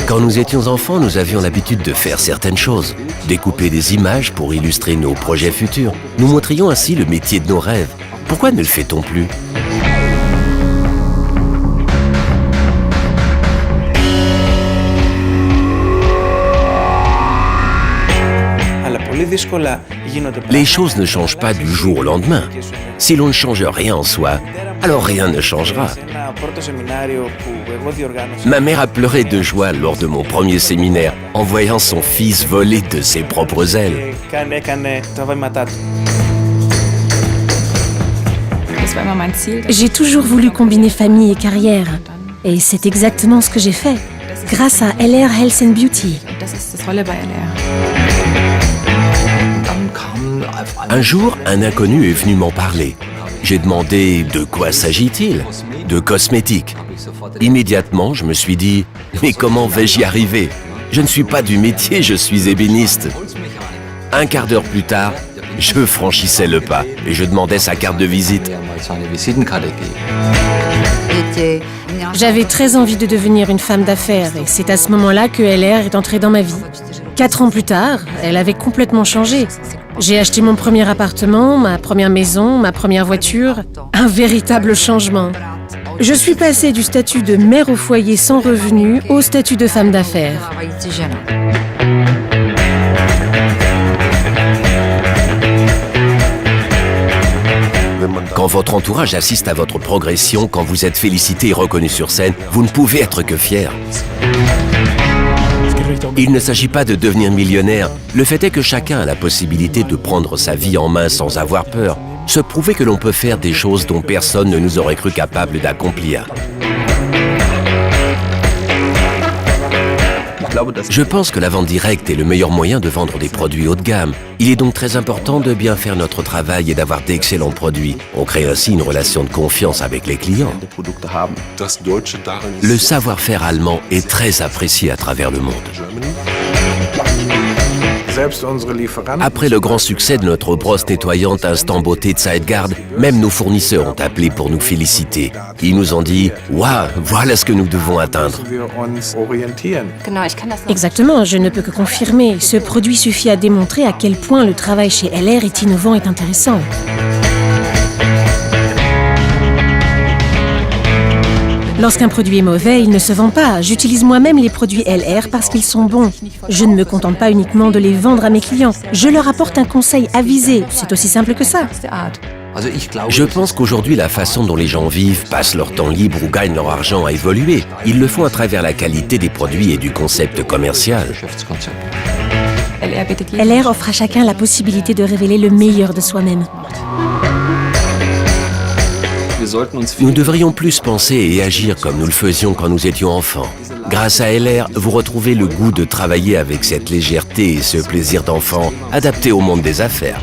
Quand nous étions enfants, nous avions l'habitude de faire certaines choses. Découper des images pour illustrer nos projets futurs. Nous montrions ainsi le métier de nos rêves. Pourquoi ne le fait-on plus ? Les choses ne changent pas du jour au lendemain. Si l'on ne change rien en soi, alors rien ne changera. Ma mère a pleuré de joie lors de mon premier séminaire en voyant son fils voler de ses propres ailes. J'ai toujours voulu combiner famille et carrière. Et c'est exactement ce que j'ai fait, grâce à LR Health and Beauty. Un jour, un inconnu est venu m'en parler. J'ai demandé de quoi s'agit-il ? De cosmétiques. Immédiatement, je me suis dit, mais comment vais-je y arriver ? Je ne suis pas du métier, je suis ébéniste. Un quart d'heure plus tard, je franchissais le pas et je demandais sa carte de visite. J'avais très envie de devenir une femme d'affaires et c'est à ce moment-là que LR est entrée dans ma vie. 4 ans plus tard, elle avait complètement changé. J'ai acheté mon premier appartement, ma première maison, ma première voiture. Un véritable changement. Je suis passée du statut de mère au foyer sans revenu au statut de femme d'affaires. Quand votre entourage assiste à votre progression, quand vous êtes félicité et reconnu sur scène, vous ne pouvez être que fier. Il ne s'agit pas de devenir millionnaire. Le fait est que chacun a la possibilité de prendre sa vie en main sans avoir peur. Se prouver que l'on peut faire des choses dont personne ne nous aurait cru capable d'accomplir. Je pense que la vente directe est le meilleur moyen de vendre des produits haut de gamme. Il est donc très important de bien faire notre travail et d'avoir d'excellents produits. On crée ainsi une relation de confiance avec les clients. Le savoir-faire allemand est très apprécié à travers le monde. Après le grand succès de notre brosse nettoyante Instant Beauté de Zeitgard, même nos fournisseurs ont appelé pour nous féliciter. Ils nous ont dit « Waouh, voilà ce que nous devons atteindre ». Exactement, je ne peux que confirmer. Ce produit suffit à démontrer à quel point le travail chez LR est innovant et intéressant. Lorsqu'un produit est mauvais, il ne se vend pas. J'utilise moi-même les produits LR parce qu'ils sont bons. Je ne me contente pas uniquement de les vendre à mes clients. Je leur apporte un conseil avisé. C'est aussi simple que ça. Je pense qu'aujourd'hui, la façon dont les gens vivent, passent leur temps libre ou gagnent leur argent a évolué. Ils le font à travers la qualité des produits et du concept commercial. LR offre à chacun la possibilité de révéler le meilleur de soi-même. Nous devrions plus penser et agir comme nous le faisions quand nous étions enfants. Grâce à LR, vous retrouvez le goût de travailler avec cette légèreté et ce plaisir d'enfant adapté au monde des affaires.